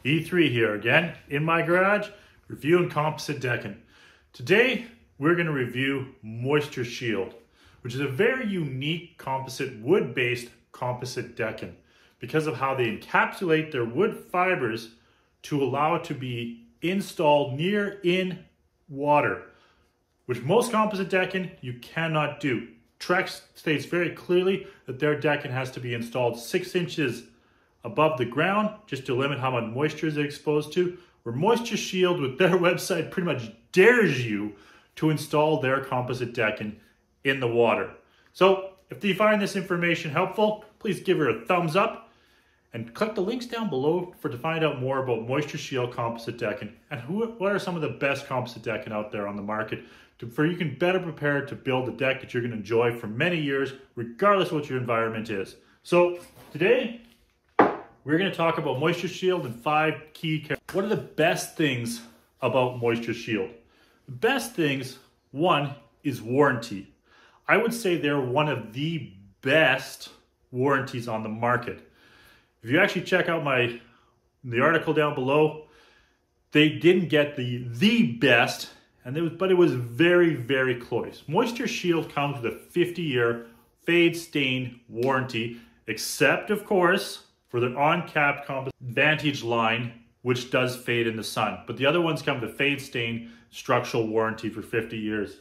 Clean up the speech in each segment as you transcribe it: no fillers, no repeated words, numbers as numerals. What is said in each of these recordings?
E3 here again in my garage, reviewing composite decking. Today we're going to review MoistureShield, which is a very unique composite wood-based composite decking because of how they encapsulate their wood fibers to allow it to be installed near in water, which most composite decking you cannot do. Trex states very clearly that their decking has to be installed 6 inches above the ground just to limit how much moisture is exposed to, where MoistureShield with their website pretty much dares you to install their composite decking in the water. So if you find this information helpful, please give her a thumbs up and click the links down below to find out more about MoistureShield composite decking and what are some of the best composite decking out there on the market for you can better prepare to build a deck that you're going to enjoy for many years, regardless of what your environment is. So today, we're going to talk about MoistureShield and 5 key characteristics. What are the best things about MoistureShield? The best things, one, is warranty. I would say they're one of the best warranties on the market. If you actually check out the article down below, they didn't get the best, but it was very, very close. MoistureShield comes with a 50-year fade stain warranty, except of course for the on-capped composite Vantage line, which does fade in the sun. But the other ones come with a fade stain structural warranty for 50 years.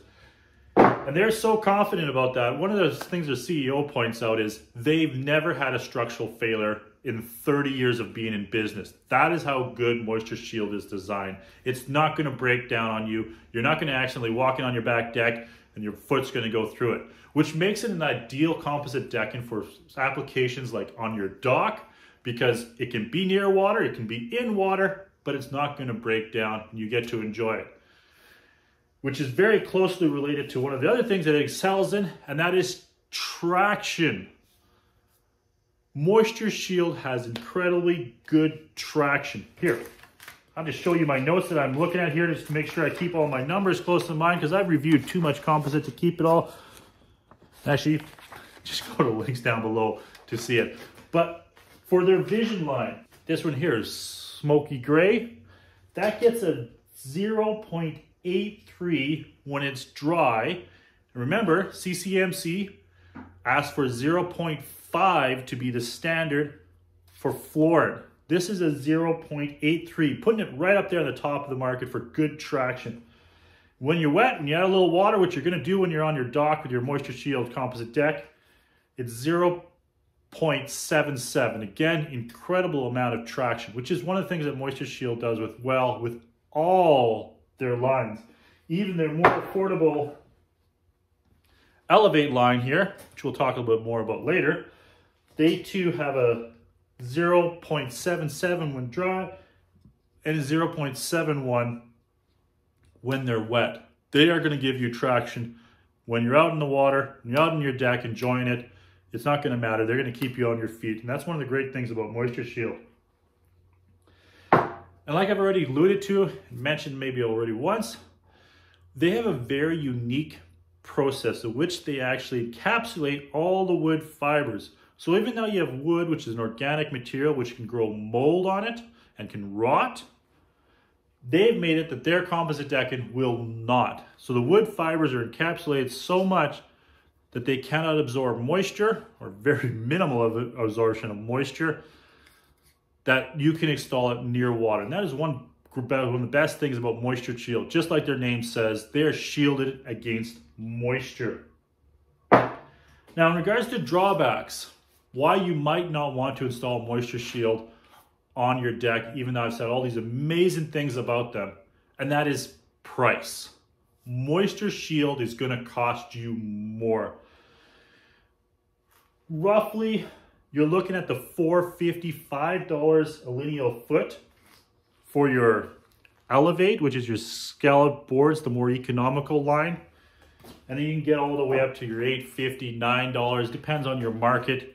And they're so confident about that. One of the things their CEO points out is they've never had a structural failure in 30 years of being in business. That is how good MoistureShield is designed. It's not going to break down on you. You're not going to accidentally walk in on your back deck and your foot's going to go through it, which makes it an ideal composite decking for applications like on your dock, because it can be near water, it can be in water, but it's not going to break down and you get to enjoy it. Which is very closely related to one of the other things that it excels in, and that is traction. MoistureShield has incredibly good traction. Here, I'll just show you my notes that I'm looking at here just to make sure I keep all my numbers close to mine because I've reviewed too much composite to keep it all. Actually, just go to links down below to see it. But for their vision line, this one here is smoky gray. That gets a 0.83 when it's dry. And remember, CCMC asks for 0.5 to be the standard for flooring. This is a 0.83, putting it right up there on the top of the market for good traction. When you're wet and you add a little water, which you're going to do when you're on your dock with your MoistureShield composite deck, it's 0.77. Again, incredible amount of traction, which is one of the things that MoistureShield does with all their lines. Even their more affordable Elevate line here, which we'll talk a little bit more about later, they too have a 0.77 when dry and a 0.71 when they're wet. They are going to give you traction when you're out in the water, when you're out on your deck enjoying it. It's not going to matter. They're going to keep you on your feet. And that's one of the great things about MoistureShield. And like I've already alluded to, mentioned maybe already once, they have a very unique process in which they actually encapsulate all the wood fibers. So even though you have wood, which is an organic material, which can grow mold on it and can rot, they've made it that their composite decking will not. So the wood fibers are encapsulated so much that they cannot absorb moisture, or very minimal of absorption of moisture, that you can install it near water. And that is one of the best things about MoistureShield. Just like their name says, they are shielded against moisture. Now, in regards to drawbacks, why you might not want to install MoistureShield on your deck, even though I've said all these amazing things about them, and that is price. MoistureShield is going to cost you more. Roughly, you're looking at the $455 a lineal foot for your Elevate, which is your scallop boards, the more economical line. And then you can get all the way up to your $8.50, $9, depends on your market,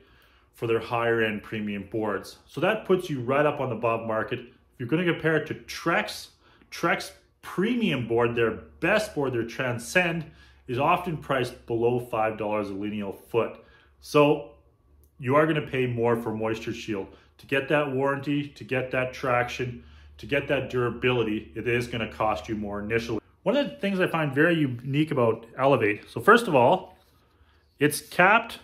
for their higher end premium boards. So that puts you right up on the above market. If you're going to compare it to Trex premium board, their best board, their Transcend, is often priced below $5 a lineal foot. So you are going to pay more for MoistureShield. to get that warranty, to get that traction, to get that durability, it is going to cost you more initially. One of the things I find very unique about Elevate, so first of all, it's capped.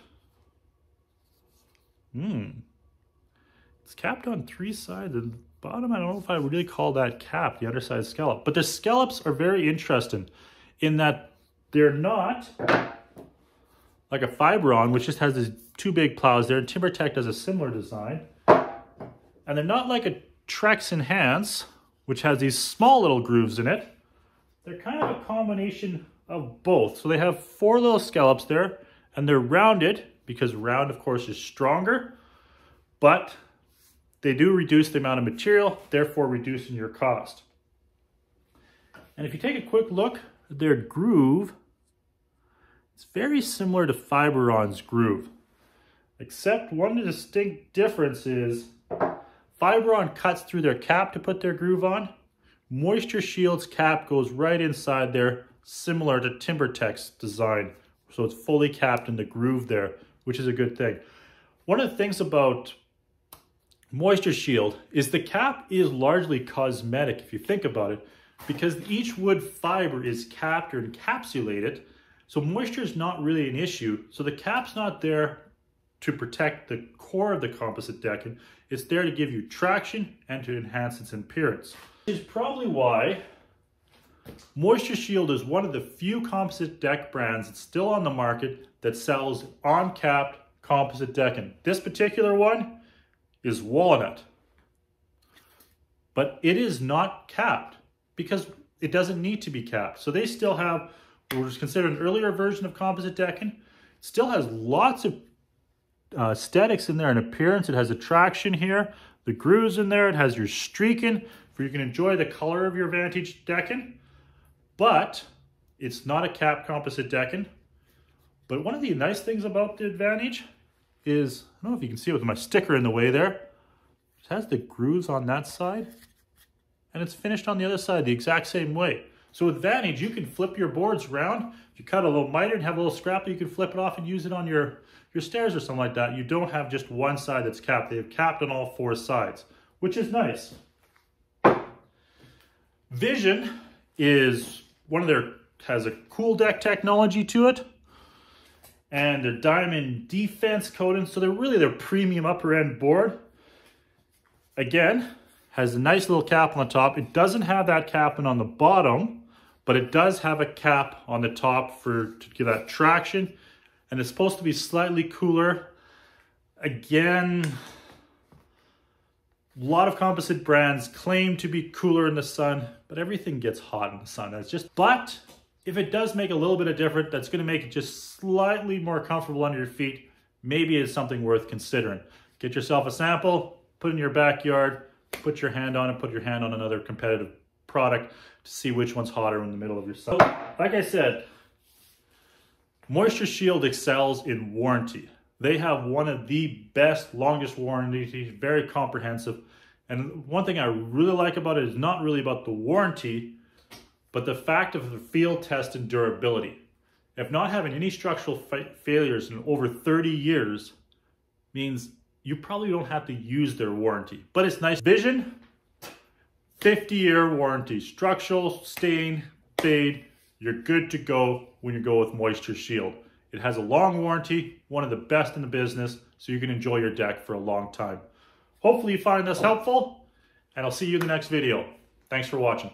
It's capped on 3 sides. And the bottom, I don't know if I would really call that capped, the underside scallop. But the scallops are very interesting in that they're not like a Fibron, which just has these 2 big plows there. And TimberTech does a similar design. And they're not like a Trex Enhance, which has these small little grooves in it. They're kind of a combination of both. So they have 4 little scallops there, and they're rounded because round, of course, is stronger, but they do reduce the amount of material, therefore reducing your cost. And if you take a quick look at their groove, it's very similar to Fibron's groove, except one distinct difference is Fibron cuts through their cap to put their groove on. MoistureShield's cap goes right inside there, similar to TimberTech's design. So it's fully capped in the groove there, which is a good thing. One of the things about MoistureShield is the cap is largely cosmetic, if you think about it, because each wood fiber is capped or encapsulated. So moisture is not really an issue. So the cap's not there to protect the core of the composite decking. It's there to give you traction and to enhance its appearance. Which is probably why MoistureShield is one of the few composite deck brands that's still on the market that sells uncapped composite decking. This particular one is walnut, but it is not capped because it doesn't need to be capped. So they still have what was considered an earlier version of composite decking. It still has lots of aesthetics in there and appearance. It has a traction here, the grooves in there. It has your streaking where you can enjoy the color of your Vantage decking, but it's not a capped composite decking. But one of the nice things about the Advantage is, I don't know if you can see it with my sticker in the way there, it has the grooves on that side and it's finished on the other side the exact same way. So with Vantage, you can flip your boards around. If you cut a little miter and have a little scrap, you can flip it off and use it on your stairs or something like that. You don't have just one side that's capped. They have capped on all 4 sides, which is nice. Vision is one of their, has a cool deck technology to it. And their diamond defense coating. So they're really their premium upper end board. Again, has a nice little cap on the top. It doesn't have that capping on the bottom, but it does have a cap on the top to give that traction. And it's supposed to be slightly cooler. Again, a lot of composite brands claim to be cooler in the sun, but everything gets hot in the sun. That's just, but if it does make a little bit of difference, that's going to make it just slightly more comfortable under your feet. Maybe it's something worth considering. Get yourself a sample, put it in your backyard, put your hand on it, put your hand on another competitive product to see which one's hotter in the middle of your sun. Like I said, MoistureShield excels in warranty. They have one of the best, longest warranties, very comprehensive. And one thing I really like about it is not really about the warranty, but the fact of the field test and durability. If not having any structural failures in over 30 years means you probably don't have to use their warranty. But it's nice. Vision, 50-year warranty. Structural, stain, fade, you're good to go when you go with MoistureShield. It has a long warranty, one of the best in the business, so you can enjoy your deck for a long time. Hopefully you find this helpful, and I'll see you in the next video. Thanks for watching.